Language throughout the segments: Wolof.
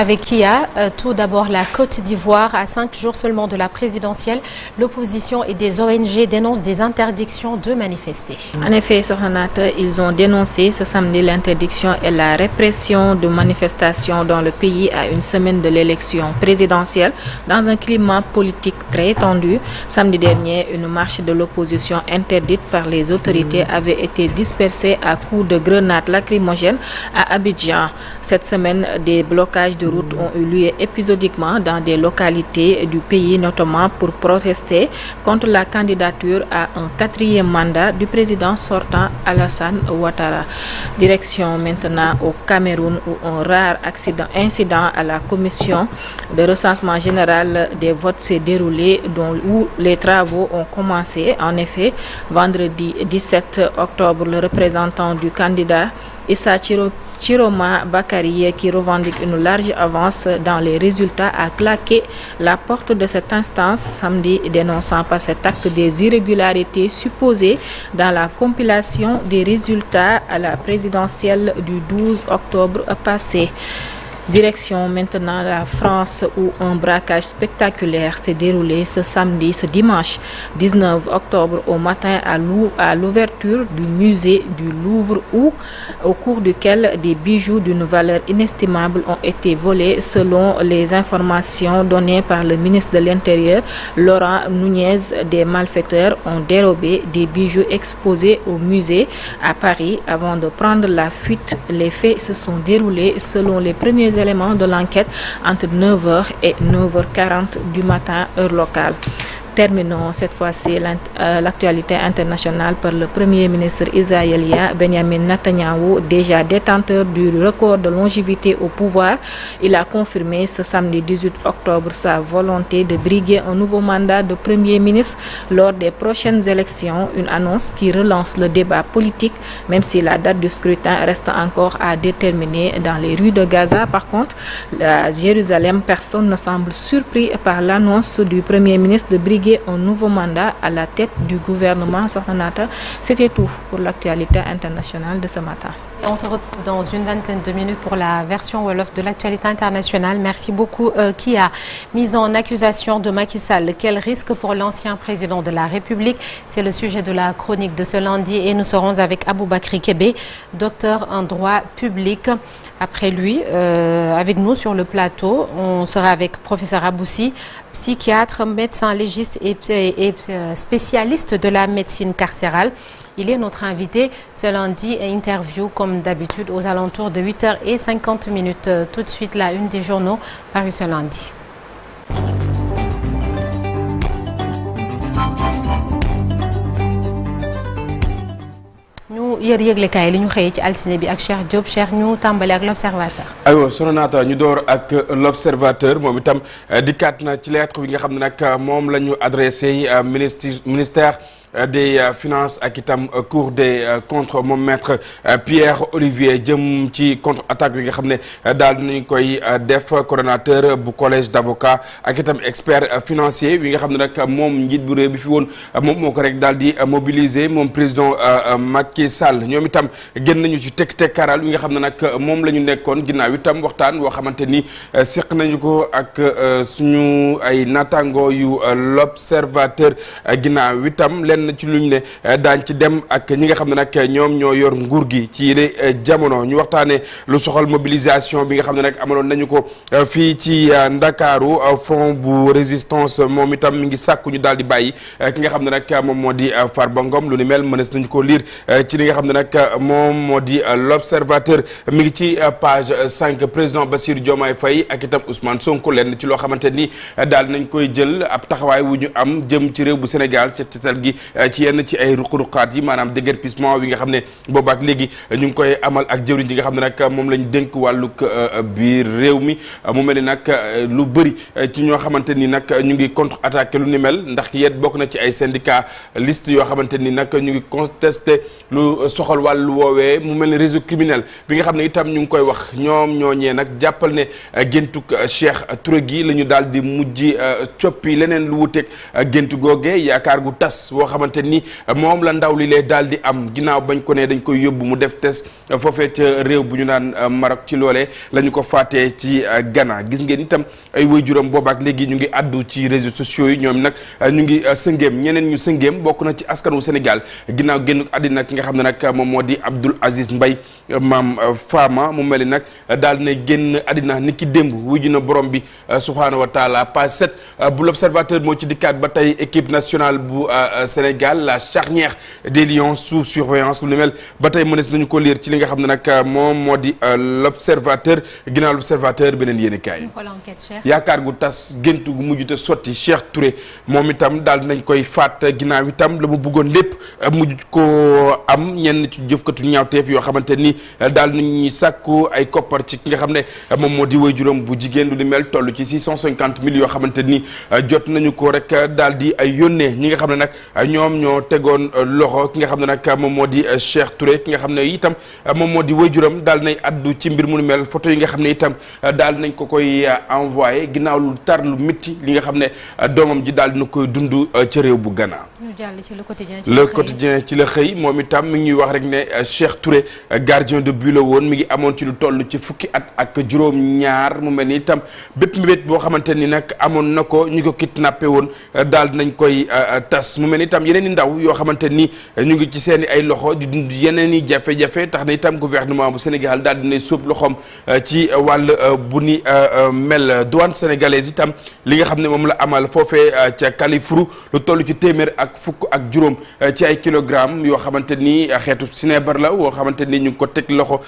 Avec Kia, tout d'abord la Côte d'Ivoire, à 5 jours seulement de la présidentielle, l'opposition et des ONG dénoncent des interdictions de manifester. En effet, Sohanata, ils ont dénoncé ce samedi l'interdiction et la répression de manifestations dans le pays à une semaine de l'élection présidentielle, dans un climat politique très tendu. Samedi dernier, une marche de l'opposition interdite par les autorités avait été dispersée à coups de grenades lacrymogènes à Abidjan. Cette semaine, des blocages de routes ont eu lieu épisodiquement dans des localités du pays, notamment pour protester contre la candidature à un 4e mandat du président sortant Alassane Ouattara. Direction maintenant au Cameroun où un rare incident à la commission de recensement général des votes s'est déroulé, où les travaux ont commencé. En effet, vendredi 17 octobre, le représentant du candidat Issa Chiroma Bakary, qui revendique une large avance dans les résultats, a claqué la porte de cette instance samedi, dénonçant par cet acte des irrégularités supposées dans la compilation des résultats à la présidentielle du 12 octobre passé. Direction maintenant la France où un braquage spectaculaire s'est déroulé ce dimanche 19 octobre au matin à l'ouverture du musée du Louvre où, au cours duquel des bijoux d'une valeur inestimable ont été volés. Selon les informations données par le ministre de l'Intérieur, Laurent Nunez, des malfaiteurs ont dérobé des bijoux exposés au musée à Paris avant de prendre la fuite. Les faits se sont déroulés selon les premiers éléments de l'enquête entre 9h et 9h40 du matin, heure locale. Terminons cette fois-ci l'actualité internationale par le Premier ministre israélien Benjamin Netanyahu, déjà détenteur du record de longévité au pouvoir. Il a confirmé ce samedi 18 octobre sa volonté de briguer un nouveau mandat de Premier ministre lors des prochaines élections, une annonce qui relance le débat politique, même si la date du scrutin reste encore à déterminer dans les rues de Gaza. Par contre, à Jérusalem, personne ne semble surpris par l'annonce du Premier ministre de briguer un nouveau mandat à la tête du gouvernement. C'était tout pour l'actualité internationale de ce matin. On te retrouve dans une vingtaine de minutes pour la version Wolof de l'actualité internationale. Merci beaucoup. Qui a mis en accusation de Macky Sall? Quel risque pour l'ancien président de la République? C'est le sujet de la chronique de ce lundi et nous serons avec Aboubakry Kébé, docteur en droit public. Après lui, avec nous sur le plateau, on sera avec professeur Aboussi, psychiatre, médecin légiste et spécialiste de la médecine carcérale. Il est notre invité ce lundi et interview comme d'habitude aux alentours de 8h50. Tout de suite, la une des journaux parus ce lundi. ñu yëglekaay li ñu xëyee ci altine bi ak Cheikh Diop. Cheikh, ñu tàmbali ak l'observateur. aywa Sonaata ñu door ak l'observateur moom itam dikkaat na ci lettre bi nga xam ne nag moom la ñu adressé ministère des finances ak itam cour des comptes moom maître Pierre Olivier jëm ci contre attaque bi nga xam ne daal dinañ koy def coordonnateur bu collège d'avocats ak itam expert financier bi nga xam ne nag moom njiit bu réew bi fi woon moom moo ko rek daal di mobiliser moom président Macky Sall. ñoom itam génn nañu ci tekkaaral bi nga xam ne nag moom la ñu nekkoon ginnaaw itam waxtaan woo xamante ni seq nañu ko ak suñu ay naataango yu l'observateur ginnaaw itam ci luñ ne daañ ci dem ak ñi nga xam ne nag ñoom ñoo yor nguur gi ci yile jamono ñu waxtaanee lu soxal mobilisation bi nga xam ne nag amaloon nañu ko fii ci Ndakaaru front bu résistance moom itam mi ngi sàkku ñu daal di bàyyi ki nga xam ne nag moom moo di Farba Ngom lu ni mel mënees nañu ko lire ci li nga xam ne nag moom moo di l'observateur mi ngi ci page 5 président Bassirou Diomaye Faye ak itam Ousmane Sonko lenn ci loo xamante ni daal nañ koy jël ab taxawaay wu ñu am jëm ci réew bu Sénégal ci cetal gi ci yenn ci ay ruq-ruqaat yi maanaam déguerpissement wi nga xam ne boobaak léegi ñu ngi koy amal ak jëwriñ ji nga xam ne nag moom lañ dénk wàllug biir réew mi mu mel ni nag lu bëri ci ñoo xamante ni nag ñu ngi contre attaqué lu ni mel ndax yet bokk na ci ay syndicaliste yoo xamante ni nag ñu ngi contesté lu soxal wàllu woowee mu mel ni réseau criminel bi nga xam ne itam ñu ngi koy wax ñoom ñooñee nag jàppal ne géntug Cheikh Touré gi la ñu daal di mujj coppi leneen lu wuteeg géntu googee yaakaar gu tas woo xam xamante ni moom la ndaw li lee daal di am ginnaaw bañ ko ne dañ koy yóbbu mu def test foofee ca réew bu ñu naan Maroc ci loolee la ñu ko faatee ci Ghana gis ngeen itam ay waajuram boobaak léegi ñu ngi addu ci réseaux sociaux yi ñoom nag ñu ngi sëngéem ñeneen ñu sëngéem bokk na ci askanu Sénégal ginnaaw génn àddina ki nga xam ne nag moom moo di Abdoul Aziz Mbaye maam Fama mu mel ni nag daal na génn àddina ni ki démb wuju na borom bi subhaanahu wa taala page 7 bu l'Observateur moo ci dikkaat ba tey équipe nationale bu Sénégal la charnière des Lions sous surveillance lu ni mel ba tey mënees nañu ko lire ci li nga xam ne nag moom moo di l'Observateur ginnaaw l'Observateur beneen yéenekaay yaakaar gu tas géntu gu mujj te sotti Cheikh Touré moom itam daal nañ koy faat ginnaaw itam la mu bëggoon lépp mujj ko am ñenn ci jëfkatu ñaawteef yoo xamante ni daal nañuy sàkku ay koppar ci ki nga xam ne moom moo di waajuram bu jigéen lu ni mel toll ci 650 000 yoo xamante ni jot nañu ko rek daal di ay yónnee ñi nga xam ne nag ñoom ñoo tegoon loxo ki nga xam ne nag moom moo di Cheikh Touré ki nga xam ne itam moom moo di waajuram daal nay addu ci mbir mu ni mel photo yi nga xam ne itam daal nañ ko koy envoyé ginnaaw lu tar lu métti li nga xam ne doomam ji daal dina koy dund ca réew bu Ghana. ñu jàll ci le quotidien ci la xëy moom itam mi ngi ñuy wax rek ne Cheikh Touré gardien de but la woon mi ngi amoon ci lu toll ci fukki at ak juróom-ñaar mu mel ni itam bépp mbébét boo xamante ni nag amoon na ko ñu ko kidnappé woon daal nañ koy tas mu mel ni itam yeneen i ndaw yoo xamante ni ñu ngi ci seen i ay loxo di dund yeneen i jafe-jafe tax na itam gouvernement bu Sénégal daal dinay sóob loxoom ci wàll bu ni mel douane sénégalaise itam li nga xam ne moom la amal foofee ca Kalifrou lu toll ci téeméer ak fukk ak juróom ci ay kilogramme yoo xamante ni xeetu sinébar la woo xamante ni ñu ngi ko teg loxo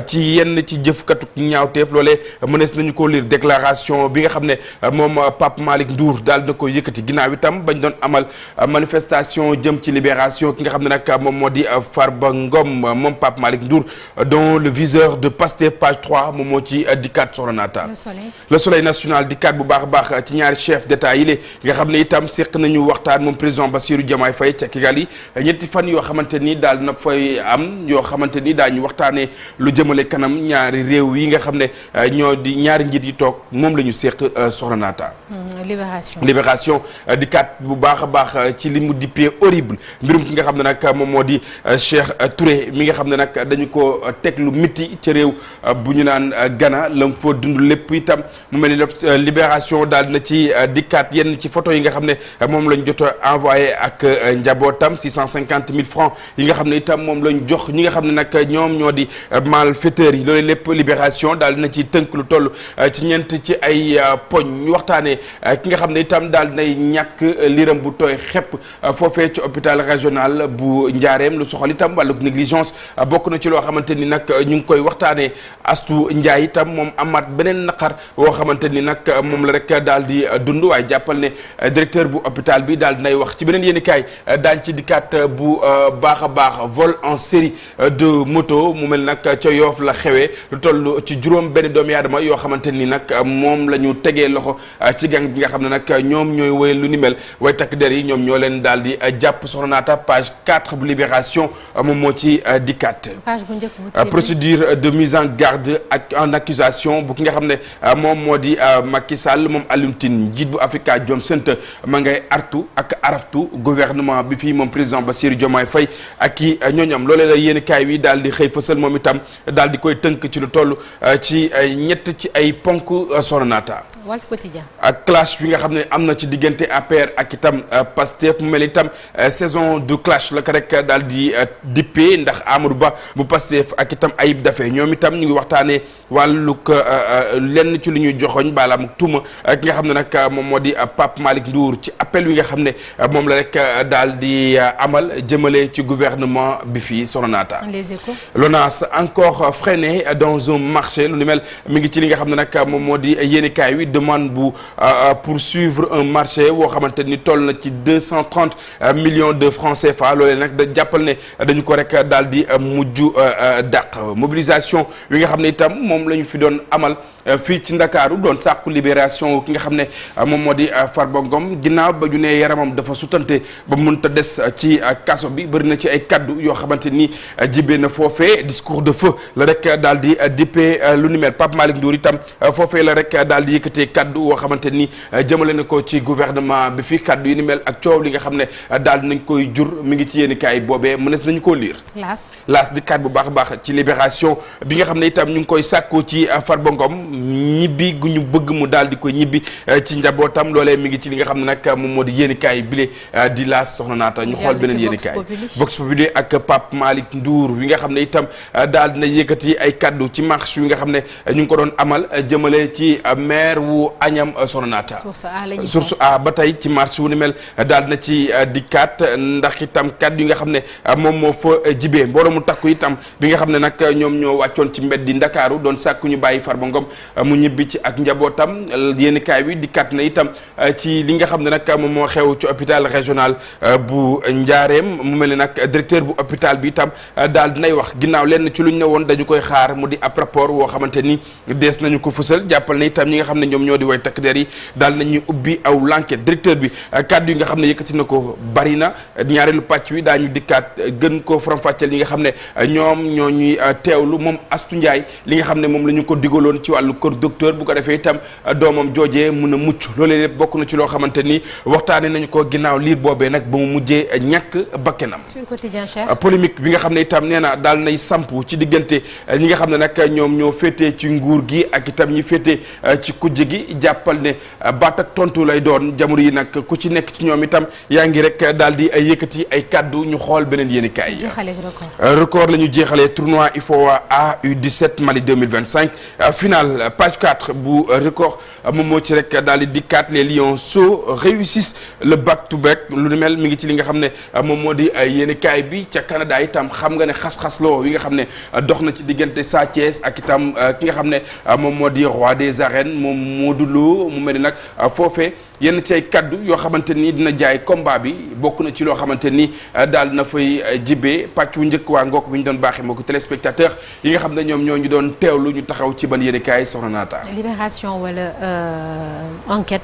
ci yenn ci jëfkatu ñaawteef loolee mënees nañu ko lire déclaration bi nga xam ne moom Pape Malick Ndour daal na ko yëkkati ginnaaw itam bañ doon amal manifestation jëm ci libération ki nga xam ne nag moom moo di Farba Ngom moom Pape Malick Ndour dont le viseur de Pastef page 3 moom moo ci dikkaat soxna Naata le soleil national dikkaat bu baax a baax ci ñaari chef d'état yi nga xam ne itam seq nañu waxtaan moom président Bassirou Diomaye Faye ca Kigali ñetti fan yoo xamante ni daal na fay am yoo xamante ni daañu waxtaanee lu jëmale kanam ñaari réew yi nga xam ne ñoo di ñaari njiit yi toog moom la ñu seq soxna Naata. libération dikkaat bu baax a baax ci li mu dippee horrible mbirum ki nga xam ne nag moom moo di Cheikh Touré mi nga xam ne nag dañu ko teg lu miti ca réew bu ñu naan Ghana la mu fa dund lépp itam mu mel ni libération daal na ci dikkaat yenn ci photo yi nga xam ne moom lañ jot a envoyé ak njabootam 650 000 francs yi nga xam ne itam moom lañ jox ñi nga xam ne nag ñoom ñoo di malfaiteurs yi loolu lépp libération daal na ci tënk lu toll ci ñeent ci ay poñ ñu waxtaanee ki nga xam ne itam daal nay ñàkk liram bu tooy xepp foofee ci hôpital régional bu Njaareem lu soxal itam wàllu négligence bokk na ci loo xamante ni nag ñu ngi koy waxtaanee Astou Ndiaye itam moom amaat beneen naqar woo xamante ni nag moom la rek daal di dund waaye jàppal ne directeur bu hôpital bi daal dinay wax ci beneen yéenekaay daañ ci dikkaat bu baax a baax vol en série de moto mu mel nag ca Yoof la xewee lu toll ci juróom benn doomu aadama yoo xamante ni nag moom la ñu tegee loxo ci gang bi nga xam ne nag ñoom ñooy woy lu ni mel way takk der yi ñoom ñoo leen daal di jàpp soxna Naata page 4 bu libération moom moo ci dikkaat procédure de mise en garde ak en accusation bu ki nga xam ne moom moo di Macky Sall moom Alioune Tine njiit bu Afrikajom Center ma ngay artu ak araftu gouvernement bi fii moom président Bassirou Diomaye Faye ak i ñooñam loolee la yéen kaay wi daal di xëy fësal moom itam daal di koy tënk ci lu toll ci ñett ci ay ponk soxna Naata Walf Quotidien ak clash bi nga xam ne am na ci diggante APR ak itam Pastef mu mel itam saison de clash la ko rek daal di dippee ndax Amadou Ba bu Pastef ak itam Ayib Daffé ñoom itam ñu ngi waxtaanee wàllug lenn ci lu ñuy joxoñ baalaam tuuma ki nga xam ne nag moom moo di Pape Malick Ndour ci appel wi nga xam ne moom la rek daal di amal jëmale ci gouvernement bi fii soxna Naata. Les Échos. l'ONAS encore freiné dans un marché lu ni mel mi ngi ci li nga xam ne nag moom moo di yéenekaay wi demande bu poursuivre un marché woo xamante ni toll na ci 230 millions de francs CFA loolee nag da jàppal ne dañu ko rek daal di mujj dàq mobilisation wi nga xam ne itam moom la ñu fi doon amal fii ci Ndakaaru doon sàkku libération ki nga xam ne moom moo di Farba Ngom ginnaaw ba ñu ne yaramam dafa sutante ba mënta des ci kaso bi bëri na ci ay kaddu yoo xamante ni jibee na foofee discours de feu la rek daal di dippee lu ni mel Pape Malick Ndour itam foofee la rek daal di yëkkatee yëkkatee kaddu woo xamante ni jëmale na ko ci gouvernement bi fii kaddu yi ni mel ak coow li nga xam ne daal nañ koy jur mi ngi ci yéen kaay boobee mënees nañu koo liir. laas di kat bu baax a baax ci libération bi nga xam ne itam ñu ngi koy sàkku ci Farba Ngom ñibbi gu ñu bëgg mu daal di koy ñibbi ci njabootam loolee mi ngi ci li nga xam ne nag moom moo di yéen kaay bile di laas soxna naata ñu xool beneen yéen kaay Vox Populi ak Pape Malick Ndour wi nga xam ne itam daal dina yëkkati ay kaddu ci marche wi nga xam ne ñu ngi ko doon amal jëmale ci maire wu Agnam soxna naata source a ba tey ci marche wu ni mel daal dina ci dikkaat ndax itam kaddu yi nga xam ne moom moo fa jibee mbooloo mu takku itam bi nga xam ne nag ñoom ñoo wàccoon ci mbedd di Ndakaaru doon sàkku ñu bàyyi Farba Ngom mu ñibbi ci ak njabootam yéen kaay bi dikkaat na itam ci li nga xam ne nag moom moo xew ci hôpital régional bu Njaareem mu mel ne nag directeur bu hôpital bi itam daal dinay wax ginnaaw lenn ci luñ ne woon dañu koy xaar mu di ab rapport woo xamante ni dees nañu ko fësal jàppal na itam ñi nga xam ne ñoom ñoo di way takk der yi daal nañuy ubbi aw l'enquête directeur bi kaddu yi nga xam ne yëkkati na ko bari na ñaareelu pàcc wi daañu dikkaat gën ko faram-fàcceel ñi nga xam ne ñoom ñoo ñuy teewlu moom Astou Ndiaye li nga xam ne moom la ñu ko digaloon ci wàllu kër docteur bu ko defee itam doomam joojee mun a mucc loolee lépp bokk na ci loo xamante ni waxtaane nañu ko ginnaaw liir boobee nag ba mu mujjee ñàkk bakkenam polémique bi nga xam ne itam nee na daal nay samp ci diggante ñi nga xam ne nag ñoom ñoo féetee ci nguur gi ak itam ñi féetee ci kujje gi jàppal ne baat ak tontu lay doon jamono yi nag ku ci nekk ci ñoom itam yaa ngi rek daal di yëkkati ay kaddu ñu xool beneen yéenekaay record la ñu jeexalee tournoi IFOA A-U17 Mali 2025 final page 4 bu record moom moo ci rek daal di dikkaat les Lionceaux réussissent le back to back lu ni mel mi ngi ci li nga xam ne moom moo di yéenekaay bi ca Canada itam xam nga ne xas-xasloo wi nga xam ne dox na ci diggante Sa Thiès ak itam ki nga xam ne moom moo di roi des arènes moom Modou Lo mu mel ni nag foofee yenn ci ay kaddu yoo xamante ni dina jaay combat bi bokk na ci loo xamante ni daal na fay jibee pàccu njëkk waa ngook bi ñu doon baaxee mbokku téléspectateur yi nga xam ne ñoom ñoo ñu doon teewlu ñu taxaw ci ban yéenekaay soxna naata Libération wala enquête